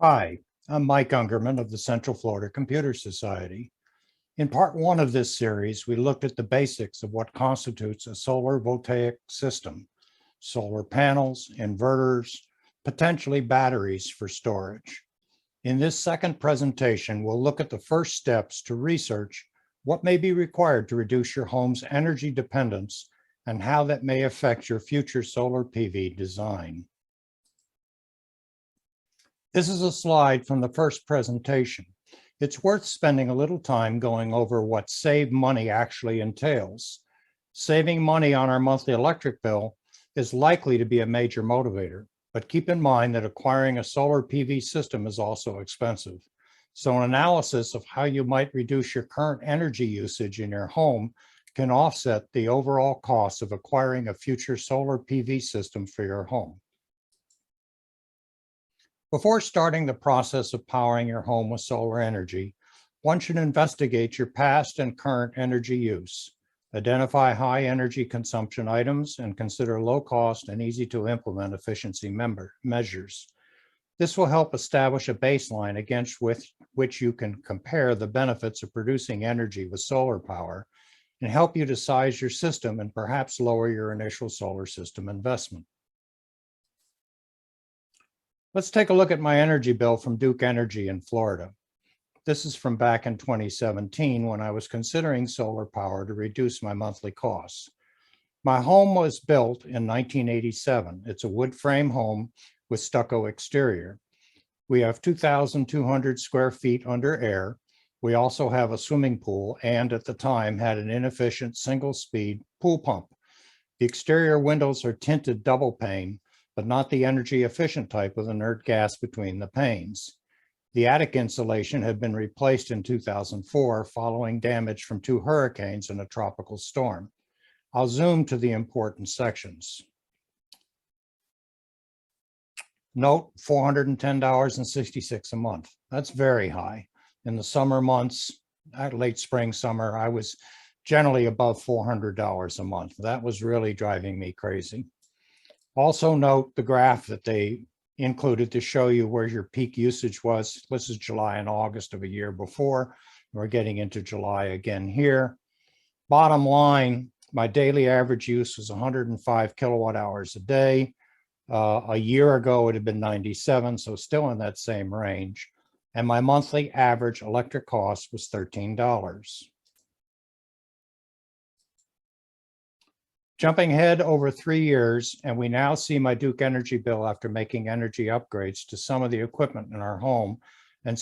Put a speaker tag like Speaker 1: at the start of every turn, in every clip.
Speaker 1: Hi, I'm Mike Ungerman of the Central Florida Computer Society. In part one of this series, we looked at the basics of what constitutes a solar voltaic system: solar panels, inverters, potentially batteries for storage. In this second presentation, we'll look at the first steps to research what may be required to reduce your home's energy dependence and how that may affect your future solar PV design. This is a slide from the first presentation. It's worth spending a little time going over what save money actually entails. Saving money on our monthly electric bill is likely to be a major motivator, but keep in mind that acquiring a solar PV system is also expensive. So an analysis of how you might reduce your current energy usage in your home can offset the overall cost of acquiring a future solar PV system for your home. Before starting the process of powering your home with solar energy, one should investigate your past and current energy use, identify high energy consumption items, and consider low cost and easy to implement efficiency measures. This will help establish a baseline against which you can compare the benefits of producing energy with solar power and help you to size your system and perhaps lower your initial solar system investment. Let's take a look at my energy bill from Duke Energy in Florida. This is from back in 2017 when I was considering solar power to reduce my monthly costs. My home was built in 1987. It's a wood frame home with stucco exterior. We have 2,200 square feet under air. We also have a swimming pool and at the time had an inefficient single-speed pool pump. The exterior windows are tinted double pane, but not the energy efficient type with inert gas between the panes. The attic insulation had been replaced in 2004 following damage from 2 hurricanes and a tropical storm. I'll zoom to the important sections. Note, $410.66 a month. That's very high. In the summer months, late spring, summer, I was generally above $400 a month. That was really driving me crazy. Also note the graph that they included to show you where your peak usage was. This is July and August of a year before. We're getting into July again here. Bottom line, my daily average use was 105 kilowatt hours a day. A year ago, it had been 97, so still in that same range. And my monthly average electric cost was $13. Jumping ahead over 3 years, and we now see my Duke Energy bill after making energy upgrades to some of the equipment in our home and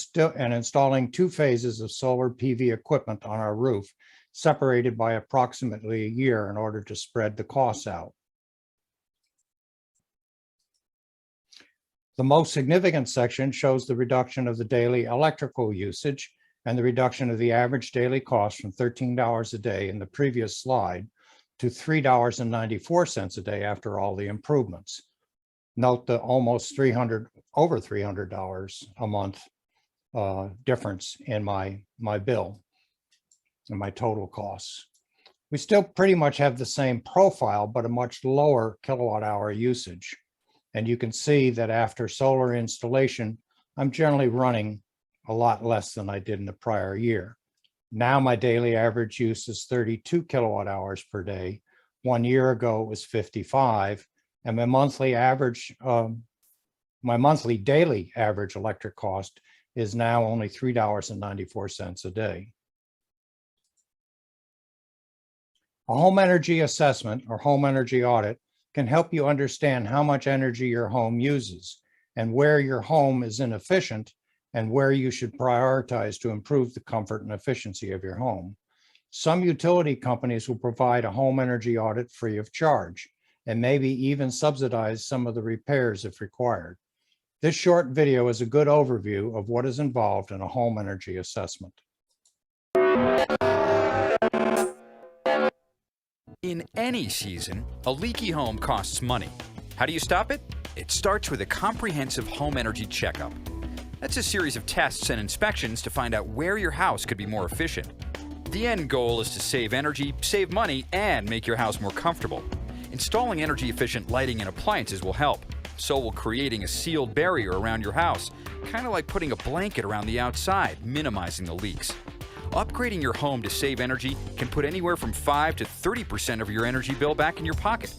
Speaker 1: installing 2 phases of solar PV equipment on our roof, separated by approximately a year in order to spread the costs out. The most significant section shows the reduction of the daily electrical usage and the reduction of the average daily cost from $13 a day in the previous slide to $3.94 a day after all the improvements. Note the almost over $300 a month difference in my bill and my total costs. We still pretty much have the same profile, but a much lower kilowatt hour usage. And you can see that after solar installation, I'm generally running a lot less than I did in the prior year. Now my daily average use is 32 kilowatt hours per day. 1 year ago it was 55, and my monthly daily average electric cost is now only $3.94 a day. A home energy assessment or home energy audit can help you understand how much energy your home uses and where your home is inefficient and where you should prioritize to improve the comfort and efficiency of your home. Some utility companies will provide a home energy audit free of charge and maybe even subsidize some of the repairs if required. This short video is a good overview of what is involved in a home energy assessment.
Speaker 2: In any season, a leaky home costs money. How do you stop it? It starts with a comprehensive home energy checkup. That's a series of tests and inspections to find out where your house could be more efficient. The end goal is to save energy, save money, and make your house more comfortable. Installing energy-efficient lighting and appliances will help. so will creating a sealed barrier around your house, kind of like putting a blanket around the outside, minimizing the leaks. Upgrading your home to save energy can put anywhere from 5 to 30% of your energy bill back in your pocket.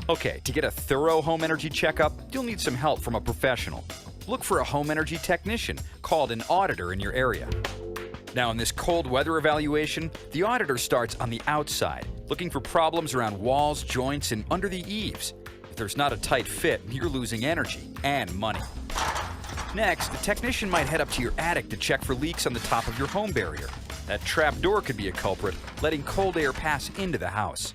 Speaker 2: Okay, to get a thorough home energy checkup, you'll need some help from a professional. Look for a home energy technician called an auditor in your area. Now, in this cold weather evaluation, the auditor starts on the outside, looking for problems around walls, joints, and under the eaves. If there's not a tight fit, you're losing energy and money. Next, the technician might head up to your attic to check for leaks on the top of your home barrier. That trap door could be a culprit, letting cold air pass into the house.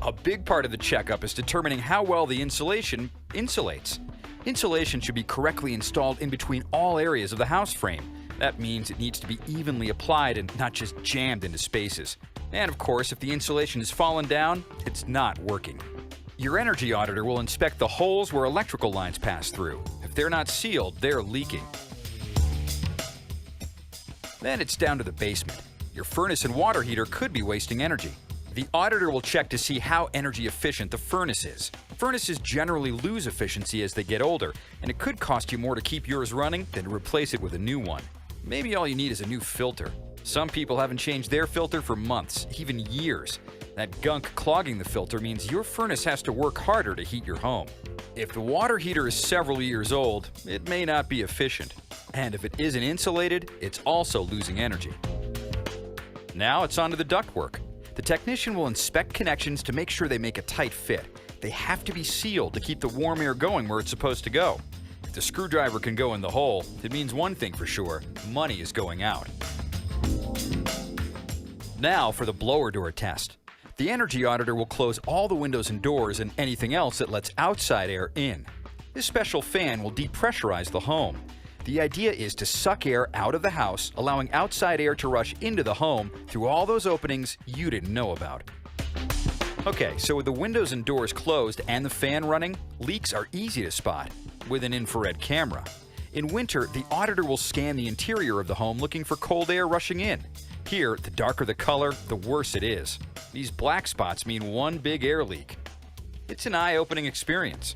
Speaker 2: A big part of the checkup is determining how well the insulation insulates. Insulation should be correctly installed in between all areas of the house frame. That means it needs to be evenly applied and not just jammed into spaces. And of course, if the insulation has fallen down, it's not working. Your energy auditor will inspect the holes where electrical lines pass through. If they're not sealed, they're leaking. Then it's down to the basement. Your furnace and water heater could be wasting energy. The auditor will check to see how energy efficient the furnace is. Furnaces generally lose efficiency as they get older, and it could cost you more to keep yours running than to replace it with a new one. Maybe all you need is a new filter. Some people haven't changed their filter for months, even years. That gunk clogging the filter means your furnace has to work harder to heat your home. If the water heater is several years old, it may not be efficient. And if it isn't insulated, it's also losing energy. Now it's on to the ductwork. The technician will inspect connections to make sure they make a tight fit. They have to be sealed to keep the warm air going where it's supposed to go. If the screwdriver can go in the hole, it means one thing for sure: money is going out. Now for the blower door test. The energy auditor will close all the windows and doors and anything else that lets outside air in. This special fan will depressurize the home. The idea is to suck air out of the house, allowing outside air to rush into the home through all those openings you didn't know about. Okay, so with the windows and doors closed and the fan running, leaks are easy to spot with an infrared camera. In winter, the auditor will scan the interior of the home looking for cold air rushing in. Here, the darker the color, the worse it is. These black spots mean one big air leak. It's an eye-opening experience.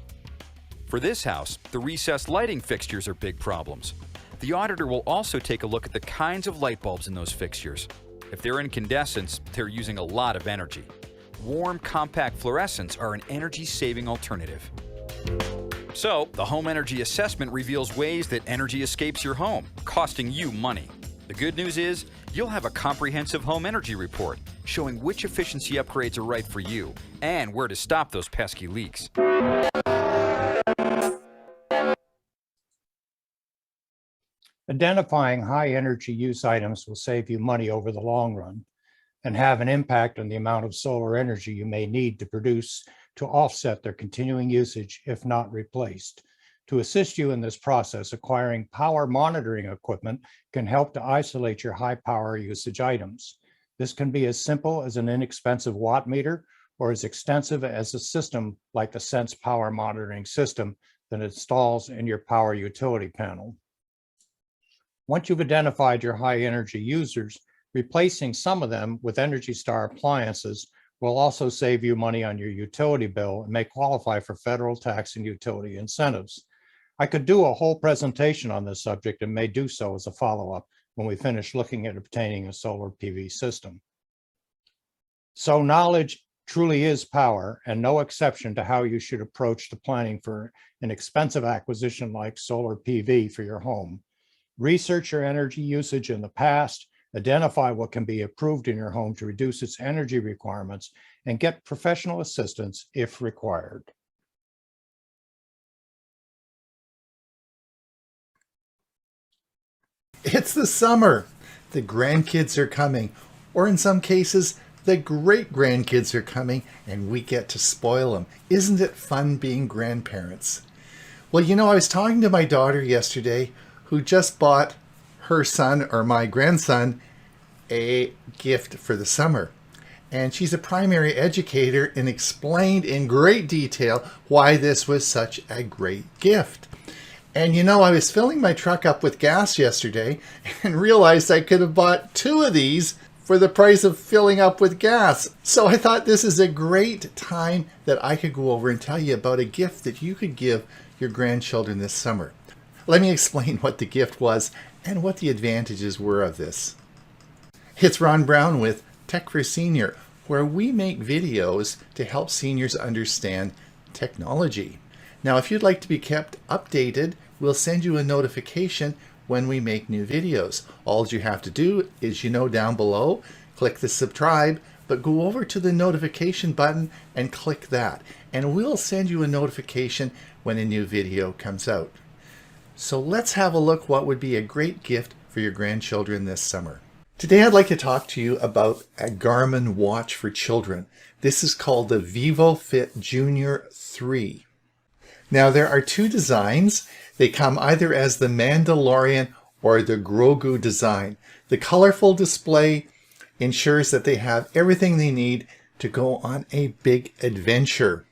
Speaker 2: For this house, the recessed lighting fixtures are big problems. The auditor will also take a look at the kinds of light bulbs in those fixtures. If they're incandescents, they're using a lot of energy. Warm, compact fluorescents are an energy-saving alternative. So, the home energy assessment reveals ways that energy escapes your home, costing you money. The good news is, you'll have a comprehensive home energy report showing which efficiency upgrades are right for you and where to stop those pesky leaks.
Speaker 1: Identifying high energy use items will save you money over the long run and have an impact on the amount of solar energy you may need to produce to offset their continuing usage if not replaced. To assist you in this process, acquiring power monitoring equipment can help to isolate your high power usage items. This can be as simple as an inexpensive watt meter or as extensive as a system like the Sense power monitoring system that installs in your power utility panel. Once you've identified your high energy users, replacing some of them with Energy Star appliances will also save you money on your utility bill and may qualify for federal tax and utility incentives. I could do a whole presentation on this subject and may do so as a follow-up when we finish looking at obtaining a solar PV system. So knowledge truly is power, and no exception to how you should approach the planning for an expensive acquisition like solar PV for your home. Research your energy usage in the past, identify what can be improved in your home to reduce its energy requirements, and get professional assistance if required.
Speaker 3: It's the summer. The grandkids are coming, or in some cases, the great-grandkids are coming, and we get to spoil them. Isn't it fun being grandparents? Well, you know, I was talking to my daughter yesterday who just bought her son, or my grandson, a gift for the summer. And she's a primary educator and explained in great detail why this was such a great gift. And you know, I was filling my truck up with gas yesterday and realized I could have bought 2 of these for the price of filling up with gas. So I thought this is a great time that I could go over and tell you about a gift that you could give your grandchildren this summer. Let me explain what the gift was and what the advantages were of this. It's Ron Brown with Tech for Senior, where we make videos to help seniors understand technology. Now, if you'd like to be kept updated, we'll send you a notification when we make new videos. All you have to do is, down below, click the subscribe, but go over to the notification button and click that, and we'll send you a notification when a new video comes out. So let's have a look what would be a great gift for your grandchildren this summer. Today I'd like to talk to you about a Garmin watch for children. This is called the VivoFit Junior 3. Now there are two designs. They come either as the Mandalorian or the Grogu design. The colorful display ensures that they have everything they need to go on a big adventure.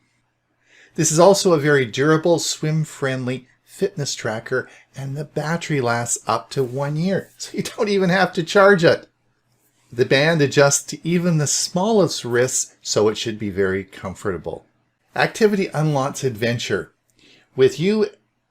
Speaker 3: This is also a very durable, swim-friendly fitness tracker, and the battery lasts up to 1 year, so you don't even have to charge it. The band adjusts to even the smallest wrists, so it should be very comfortable. Activity unlocks adventure. With you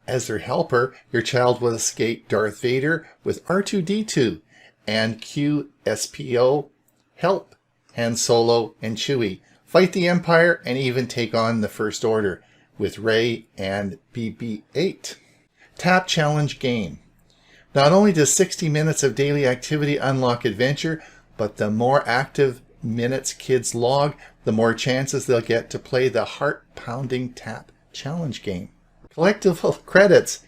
Speaker 3: as their helper, your child will escape Darth Vader with R2-D2 and ℎ𝕠𝕗, help Han Solo and Chewie, fight the Empire, and even take on the First Order with Rey and BB-8. Tap Challenge Game. Not only does 60 minutes of daily activity unlock adventure, but the more active minutes kids log, the more chances they'll get to play the heart-pounding Tap Challenge Game. Collectible credits.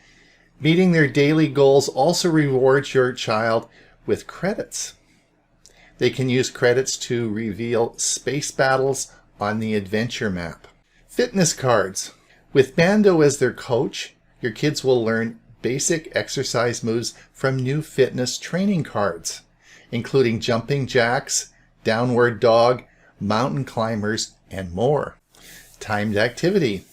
Speaker 3: Meeting their daily goals also rewards your child with credits. They can use credits to reveal space battles on the adventure map. Fitness cards. With Bando as their coach, your kids will learn basic exercise moves from new fitness training cards, including jumping jacks, downward dog, mountain climbers, and more. Timed activity.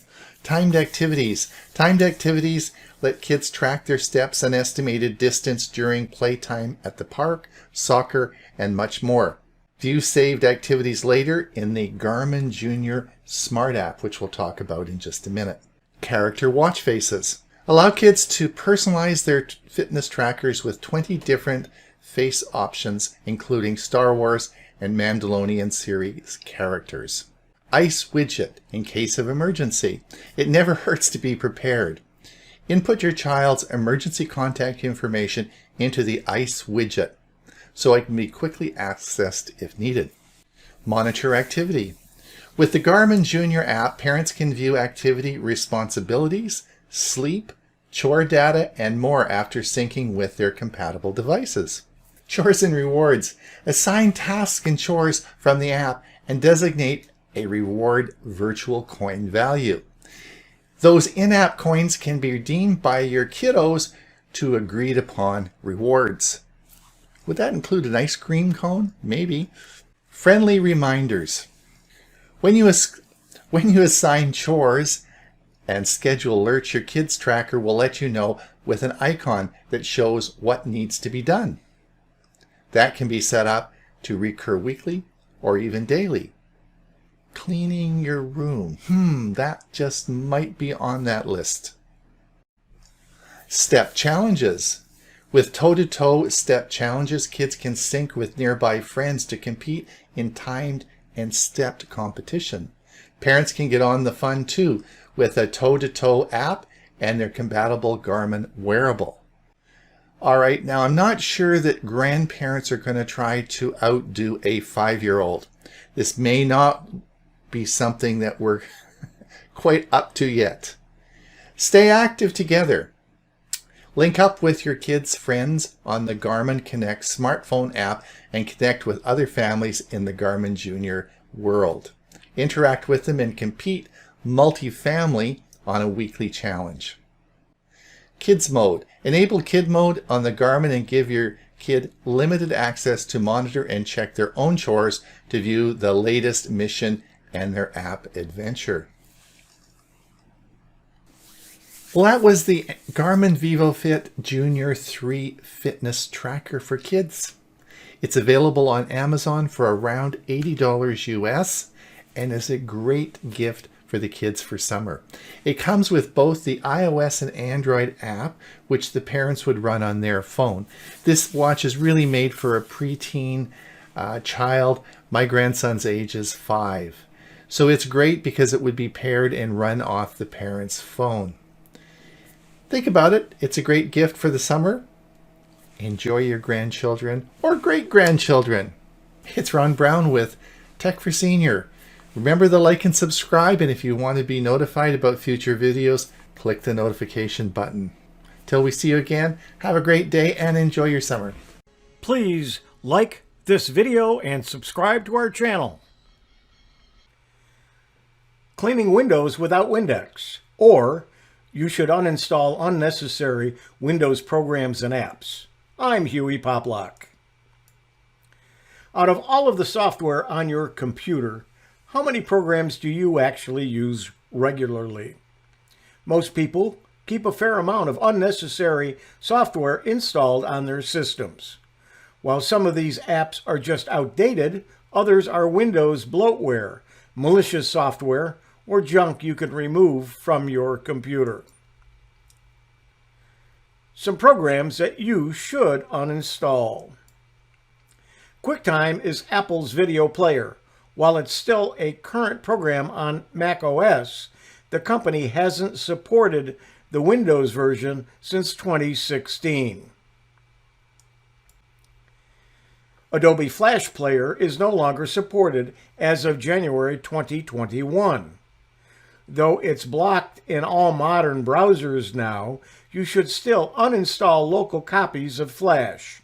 Speaker 3: Timed activities. Timed activities let kids track their steps and estimated distance during playtime at the park, soccer, and much more. View saved activities later in the Garmin Junior Smart app, which we'll talk about in just a minute. Character watch faces. Allow kids to personalize their fitness trackers with 20 different face options, including Star Wars and Mandalorian series characters. Ice widget in case of emergency. It never hurts to be prepared. Input your child's emergency contact information into the Ice widget so it can be quickly accessed if needed. Monitor activity. With the Garmin Junior app, parents can view activity responsibilities, sleep, chore data, and more after syncing with their compatible devices. Chores and rewards. Assign tasks and chores from the app and designate a reward virtual coin value. Those in-app coins can be redeemed by your kiddos to agreed upon rewards. Would that include an ice cream cone? Maybe. Friendly reminders. When you assign chores and schedule alerts, your kids' tracker will let you know with an icon that shows what needs to be done. That can be set up to recur weekly or even daily. Cleaning your room. That just might be on that list. Step challenges. With toe-to-toe step challenges, kids can sync with nearby friends to compete in timed and stepped competition. Parents can get on the fun too with a toe-to-toe app and their compatible Garmin wearable. All right, now I'm not sure that grandparents are going to try to outdo a 5-year-old. This may not be something that we're quite up to yet. Stay active together. Link up with your kids' friends on the Garmin Connect smartphone app and connect with other families in the Garmin Junior world. Interact with them and compete multi-family on a weekly challenge. Kids mode. Enable kid mode on the Garmin and give your kid limited access to monitor and check their own chores to view the latest mission and their app adventure. Well, that was the Garmin VivoFit Junior 3 fitness tracker for kids. It's available on Amazon for around $80 US and is a great gift for the kids for summer. It comes with both the iOS and Android app, which the parents would run on their phone. This watch is really made for a preteen child. My grandson's age is 5. So it's great because it would be paired and run off the parent's phone. Think about it. It's a great gift for the summer. Enjoy your grandchildren or great-grandchildren. It's Ron Brown with Tech for Senior. Remember to like and subscribe, and if you want to be notified about future videos, click the notification button. Till we see you again, have a great day and enjoy your summer.
Speaker 4: Please like this video and subscribe to our channel. Cleaning Windows without Windex, or you should uninstall unnecessary Windows programs and apps. I'm Hewie Poplock. Out of all of the software on your computer, how many programs do you actually use regularly? Most people keep a fair amount of unnecessary software installed on their systems. While some of these apps are just outdated, others are Windows bloatware, malicious software, or junk you can remove from your computer. Some programs that you should uninstall. QuickTime is Apple's video player. While it's still a current program on Mac OS, the company hasn't supported the Windows version since 2016. Adobe Flash Player is no longer supported as of January 2021. Though it's blocked in all modern browsers now, you should still uninstall local copies of Flash.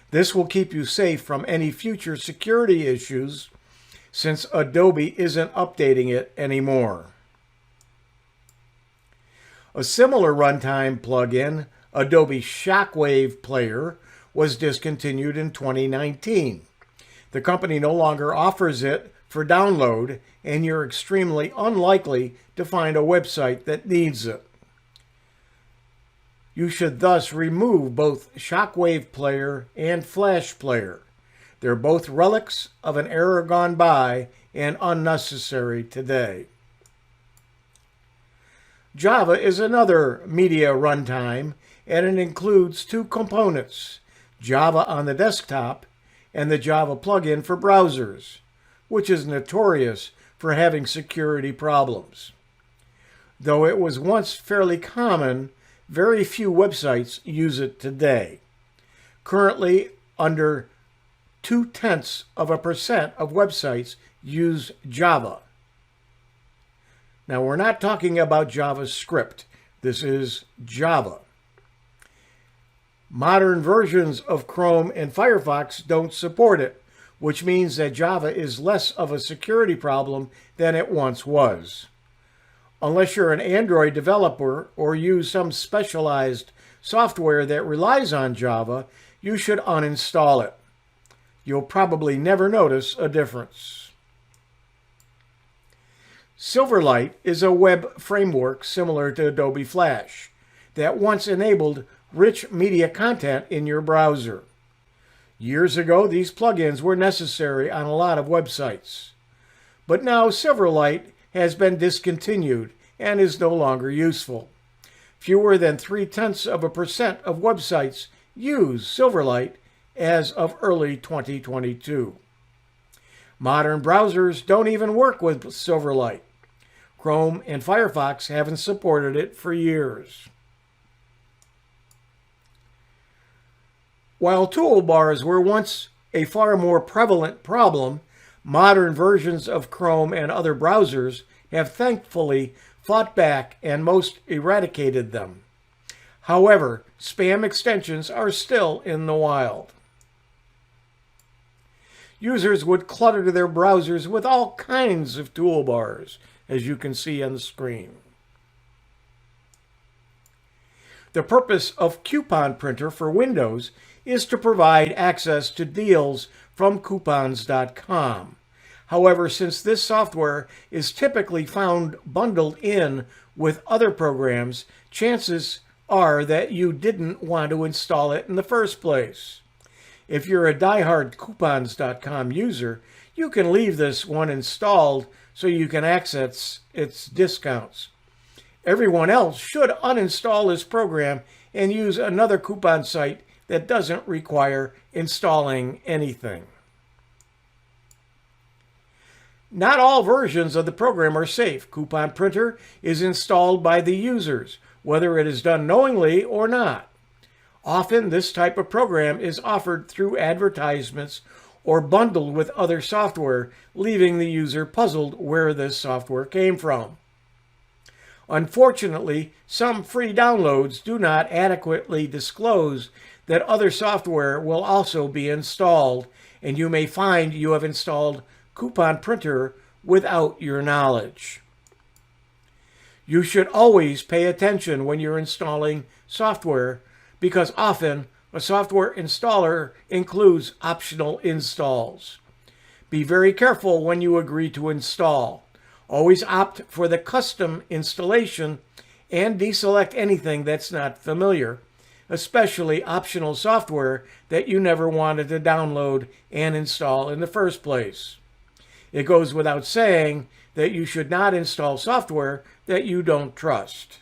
Speaker 4: This will keep you safe from any future security issues, since Adobe isn't updating it anymore. A similar runtime plugin, Adobe Shockwave Player, was discontinued in 2019. The company no longer offers it for download, and you're extremely unlikely to find a website that needs it. You should thus remove both Shockwave Player and Flash Player. They're both relics of an era gone by and unnecessary today. Java is another media runtime, and it includes two components, Java on the desktop and the Java plugin for browsers, which is notorious for having security problems. Though it was once fairly common, very few websites use it today. Currently, under 0.2% of websites use Java. Now, we're not talking about JavaScript. This is Java. Modern versions of Chrome and Firefox don't support it, which means that Java is less of a security problem than it once was. Unless you're an Android developer or use some specialized software that relies on Java, you should uninstall it. You'll probably never notice a difference. Silverlight is a web framework similar to Adobe Flash that once enabled rich media content in your browser. Years ago, these plugins were necessary on a lot of websites. But now Silverlight has been discontinued and is no longer useful. Fewer than 0.3% of websites use Silverlight as of early 2022. Modern browsers don't even work with Silverlight. Chrome and Firefox haven't supported it for years. While toolbars were once a far more prevalent problem, modern versions of Chrome and other browsers have thankfully fought back and most eradicated them. However, spam extensions are still in the wild. Users would clutter their browsers with all kinds of toolbars, as you can see on the screen. The purpose of Coupon Printer for Windows is to provide access to deals from coupons.com. However, since this software is typically found bundled in with other programs, chances are that you didn't want to install it in the first place. If you're a diehard coupons.com user, you can leave this one installed so you can access its discounts. Everyone else should uninstall this program and use another coupon site that doesn't require installing anything. Not all versions of the program are safe. Coupon Printer is installed by the users, whether it is done knowingly or not. Often, this type of program is offered through advertisements or bundled with other software, leaving the user puzzled where this software came from. Unfortunately, some free downloads do not adequately disclose that other software will also be installed, and you may find you have installed Coupon Printer without your knowledge. You should always pay attention when you're installing software, because often a software installer includes optional installs. Be very careful when you agree to install. Always opt for the custom installation and deselect anything that's not familiar, especially optional software that you never wanted to download and install in the first place. It goes without saying that you should not install software that you don't trust.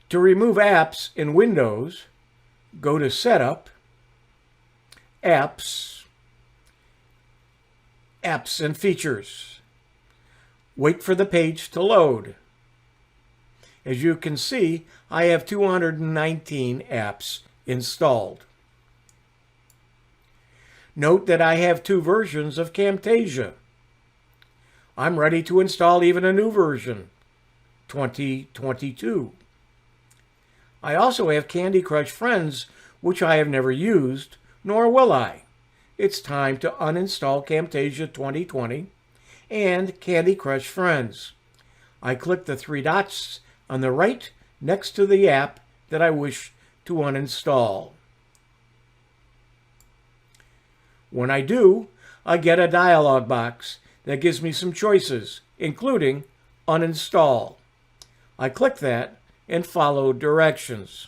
Speaker 4: To remove apps in Windows, go to Setup, Apps, Apps and Features. Wait for the page to load. As you can see, I have 219 apps installed. Note that I have 2 versions of Camtasia. I'm ready to install even a new version, 2022. I also have Candy Crush Friends, which I have never used, nor will I. It's time to uninstall Camtasia 2020 and Candy Crush Friends. I click the 3 dots on the right next to the app that I wish to uninstall. When I do, I get a dialog box that gives me some choices, including uninstall. I click that and follow directions.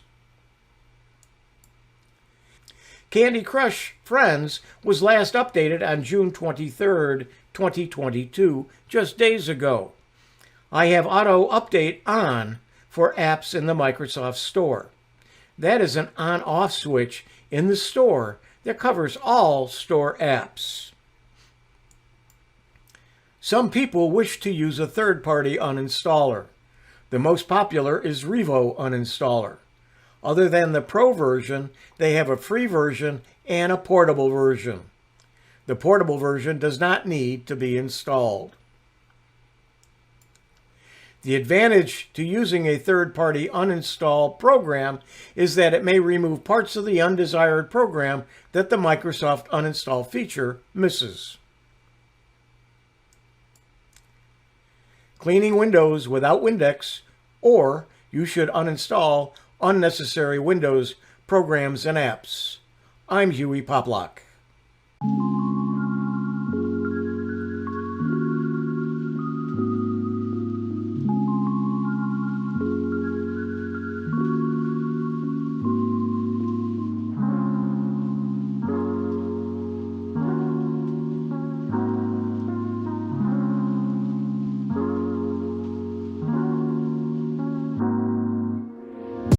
Speaker 4: Candy Crush Friends was last updated on June 23rd, 2022, just days ago. I have auto update on for apps in the Microsoft Store. That is an on-off switch in the store that covers all store apps. Some people wish to use a third-party uninstaller. The most popular is Revo Uninstaller. Other than the Pro version, they have a free version and a portable version. The portable version does not need to be installed. The advantage to using a third-party uninstall program is that it may remove parts of the undesired program that the Microsoft Uninstall feature misses. Cleaning Windows without Windex, or you should uninstall unnecessary Windows programs and apps. I'm Hewie Poplock.